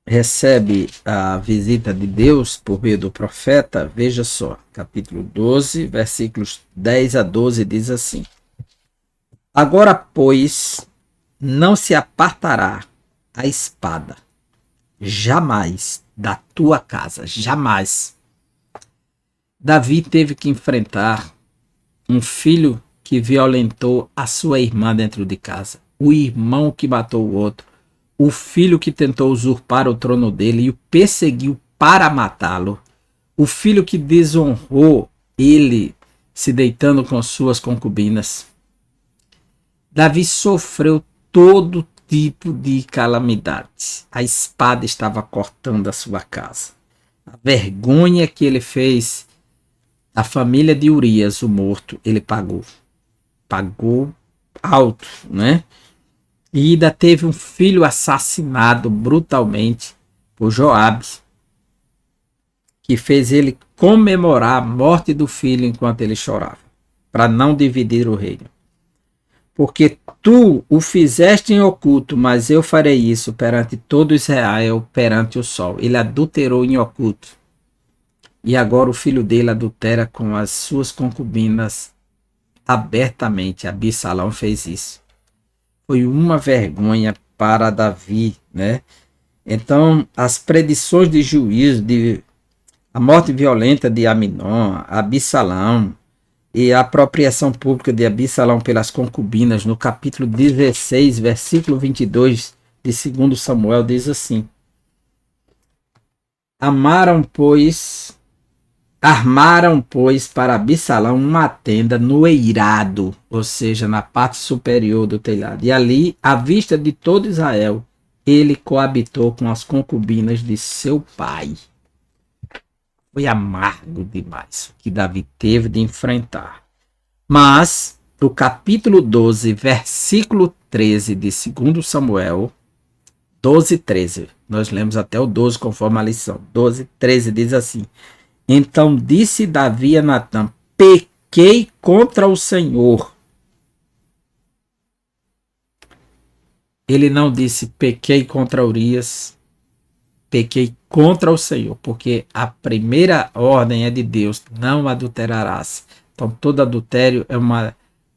recebe a visita de Deus por meio do profeta, veja só, capítulo 12, versículos 10 a 12, diz assim: Agora, pois, não se apartará a espada, jamais, da tua casa, jamais. Davi teve que enfrentar um filho que violentou a sua irmã dentro de casa, o irmão que matou o outro, o filho que tentou usurpar o trono dele e o perseguiu para matá-lo, o filho que desonrou ele se deitando com suas concubinas. Davi sofreu todo tipo de calamidades. A espada estava cortando a sua casa. A vergonha que ele fez à família de Urias, o morto, ele pagou. Pagou alto, né? E ainda teve um filho assassinado brutalmente por Joabe, que fez ele comemorar a morte do filho enquanto ele chorava, para não dividir o reino. Porque tu o fizeste em oculto, mas eu farei isso perante todo Israel, perante o sol. Ele adulterou em oculto. E agora o filho dele adultera com as suas concubinas abertamente. Absalão fez isso. Foi uma vergonha para Davi, né? Então, as predições de juízo, a morte violenta de Aminon, Absalão, e a apropriação pública de Absalão pelas concubinas, no capítulo 16, versículo 22 de 2 Samuel, diz assim: Armaram, pois, para Absalão uma tenda no eirado, ou seja, na parte superior do telhado. E ali, à vista de todo Israel, ele coabitou com as concubinas de seu pai. Foi amargo demais o que Davi teve de enfrentar. Mas, no capítulo 12, versículo 13 de 2 Samuel, 12, 13, nós lemos até o 12 conforme a lição. 12, 13 diz assim: Então disse Davi a Natã: Pequei contra o Senhor. Ele não disse pequei contra Urias, pequei contra o Senhor, porque a primeira ordem é de Deus: não adulterarás. Então todo adultério é um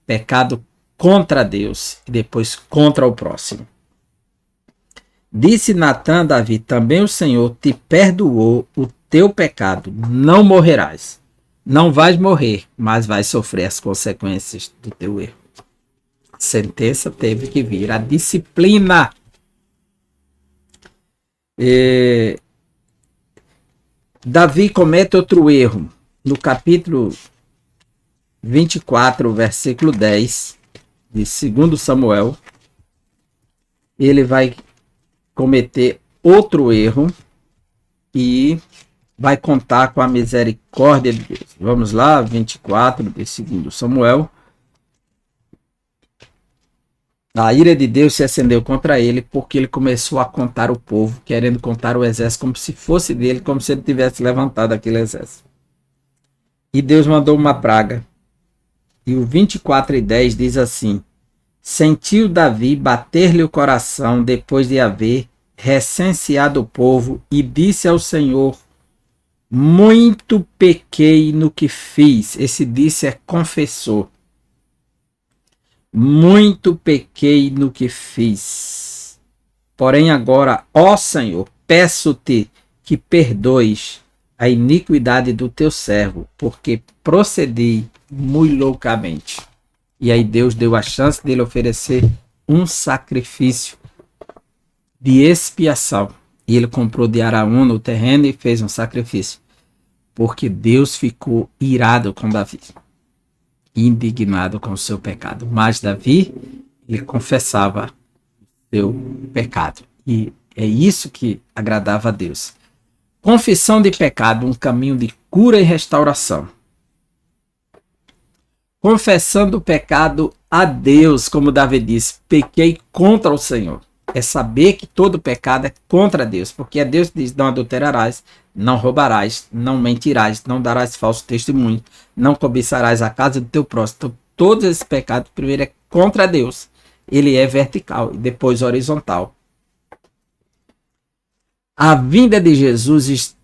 pecado contra Deus e depois contra o próximo. Disse Natã a Davi: também o Senhor te perdoou o teu pecado, não morrerás. Não vais morrer, mas vais sofrer as consequências do teu erro. sentença teve que vir, a disciplina. Davi comete outro erro. No capítulo 24, versículo 10 de 2 Samuel, ele vai cometer outro erro e vai contar com a misericórdia de Deus. Vamos lá, 24 de 2 Samuel. A ira de Deus se acendeu contra ele porque ele começou a contar o povo, querendo contar o exército como se fosse dele, como se ele tivesse levantado aquele exército. E Deus mandou uma praga. E o 24:10 diz assim: sentiu Davi bater-lhe o coração depois de haver recenseado o povo e disse ao Senhor: muito pequei no que fiz. Esse disse é confessor. Muito pequei no que fiz. Porém agora, ó Senhor, peço-te que perdoes a iniquidade do teu servo, porque procedi muito loucamente. E aí Deus deu a chance dele oferecer um sacrifício de expiação. E ele comprou de Araúna o terreno e fez um sacrifício. Porque Deus ficou irado com Davi, indignado com o seu pecado. Mas Davi, ele confessava o seu pecado. E é isso que agradava a Deus. Confissão de pecado, um caminho de cura e restauração. Confessando o pecado a Deus, como Davi disse, pequei contra o Senhor. É saber que todo pecado é contra Deus, porque a Deus diz: não adulterarás, não roubarás, não mentirás, não darás falso testemunho, não cobiçarás a casa do teu próximo. Então, todos esses pecados, primeiro é contra Deus. Ele é vertical e depois horizontal. A vinda de Jesus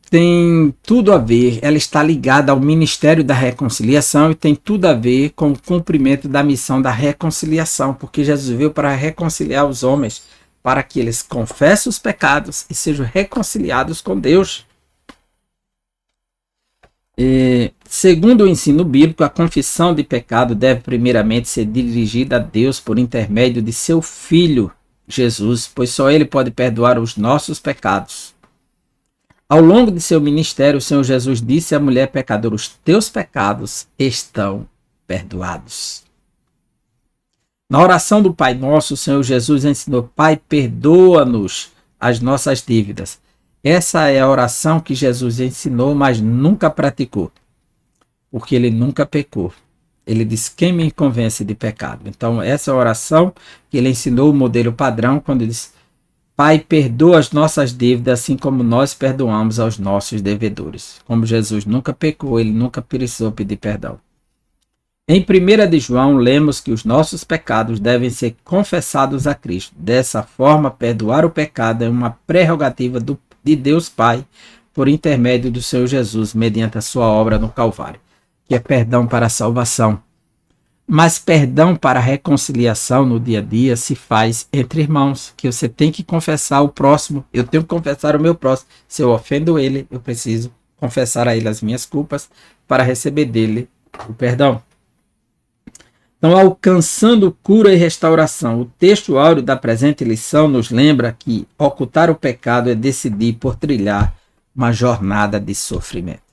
tem tudo a ver, ela está ligada ao ministério da reconciliação e tem tudo a ver com o cumprimento da missão da reconciliação, porque Jesus veio para reconciliar os homens, para que eles confessem os pecados e sejam reconciliados com Deus. Segundo o ensino bíblico, a confissão de pecado deve primeiramente ser dirigida a Deus por intermédio de seu Filho, Jesus, pois só Ele pode perdoar os nossos pecados. Ao longo de seu ministério, o Senhor Jesus disse à mulher pecadora: os teus pecados estão perdoados. Na oração do Pai Nosso, o Senhor Jesus ensinou: Pai, perdoa-nos as nossas dívidas. Essa é a oração que Jesus ensinou, mas nunca praticou, porque ele nunca pecou. Ele disse: quem me convence de pecado? Então, essa é a oração que ele ensinou, o modelo padrão, quando ele disse: Pai, perdoa as nossas dívidas, assim como nós perdoamos aos nossos devedores. Como Jesus nunca pecou, ele nunca precisou pedir perdão. Em 1 de João, lemos que os nossos pecados devem ser confessados a Cristo. Dessa forma, perdoar o pecado é uma prerrogativa de Deus Pai, por intermédio do Senhor Jesus, mediante a sua obra no Calvário, que é perdão para a salvação. Mas perdão para a reconciliação no dia a dia se faz entre irmãos, que você tem que confessar o próximo, eu tenho que confessar o meu próximo. Se eu ofendo ele, eu preciso confessar a ele as minhas culpas para receber dele o perdão. Então, alcançando cura e restauração, o texto áureo da presente lição nos lembra que ocultar o pecado é decidir por trilhar uma jornada de sofrimento.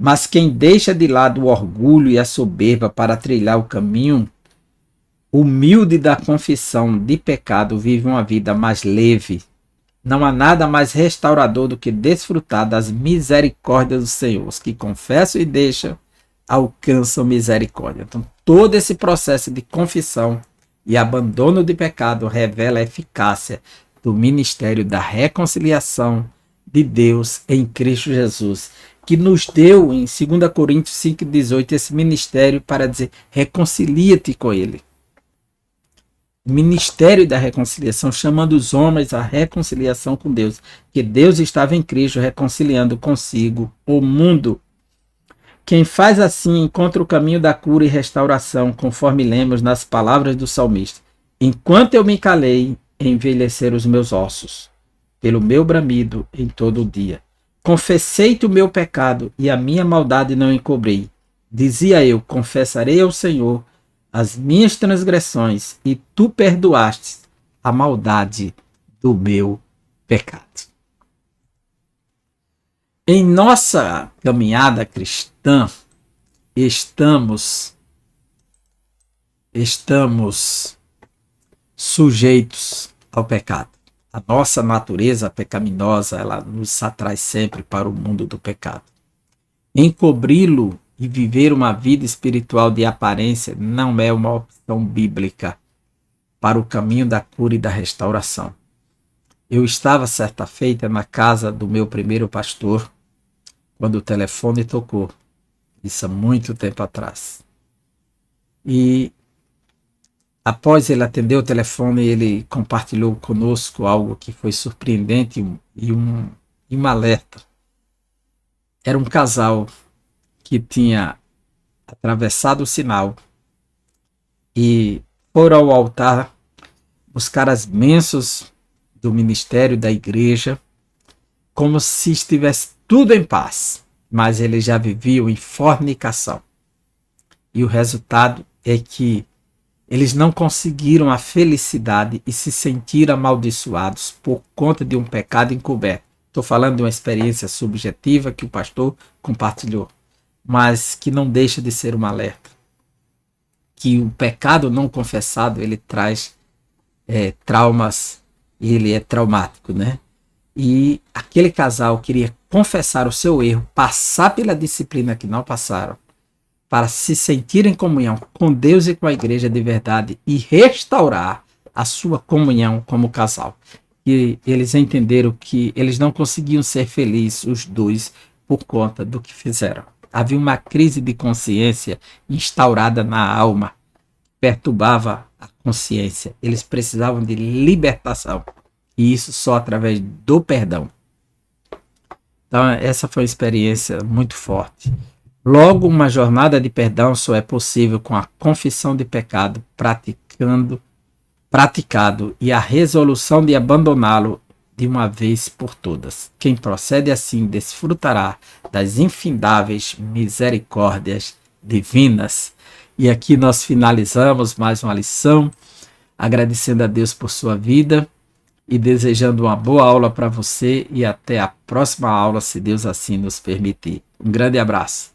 Mas quem deixa de lado o orgulho e a soberba para trilhar o caminho humilde da confissão de pecado vive uma vida mais leve. Não há nada mais restaurador do que desfrutar das misericórdias do Senhor. Os que confessam e deixam alcançam misericórdia. Então, todo esse processo de confissão e abandono de pecado revela a eficácia do ministério da reconciliação de Deus em Cristo Jesus, que nos deu em 2 Coríntios 5,18 esse ministério para dizer: reconcilia-te com Ele. O ministério da reconciliação, chamando os homens à reconciliação com Deus, que Deus estava em Cristo reconciliando consigo o mundo. Quem faz assim encontra o caminho da cura e restauração, conforme lemos nas palavras do salmista: enquanto eu me calei, envelheceram os meus ossos, pelo meu bramido em todo o dia. Confessei-te o meu pecado e a minha maldade não encobri. Dizia eu: confessarei ao Senhor as minhas transgressões, e tu perdoaste a maldade do meu pecado. Em nossa caminhada cristã, estamos sujeitos ao pecado. A nossa natureza pecaminosa, ela nos atrai sempre para o mundo do pecado. Encobri-lo e viver uma vida espiritual de aparência não é uma opção bíblica para o caminho da cura e da restauração. Eu estava certa feita na casa do meu primeiro pastor, quando o telefone tocou, isso há muito tempo atrás. E após ele atender o telefone, ele compartilhou conosco algo que foi surpreendente e um alerta. Era um casal que tinha atravessado o sinal e foram ao altar buscar as bênçãos do ministério da igreja, como se estivesse tudo em paz, mas eles já viviam em fornicação. E o resultado é que eles não conseguiram a felicidade e se sentiram amaldiçoados por conta de um pecado encoberto. Estou falando de uma experiência subjetiva que o pastor compartilhou, mas que não deixa de ser um alerta. Que o pecado não confessado, ele traz traumas, ele é traumático, né? E aquele casal queria confessar o seu erro, passar pela disciplina que não passaram, para se sentir em comunhão com Deus e com a igreja de verdade e restaurar a sua comunhão como casal. E eles entenderam que eles não conseguiam ser felizes, os dois, por conta do que fizeram. Havia uma crise de consciência instaurada na alma, perturbava a consciência. Eles precisavam de libertação. E isso só através do perdão. Então, essa foi uma experiência muito forte. Logo, uma jornada de perdão só é possível com a confissão de pecado praticado e a resolução de abandoná-lo de uma vez por todas. Quem procede assim desfrutará das infindáveis misericórdias divinas. E aqui nós finalizamos mais uma lição, agradecendo a Deus por sua vida e desejando uma boa aula para você e até a próxima aula, se Deus assim nos permitir. Um grande abraço.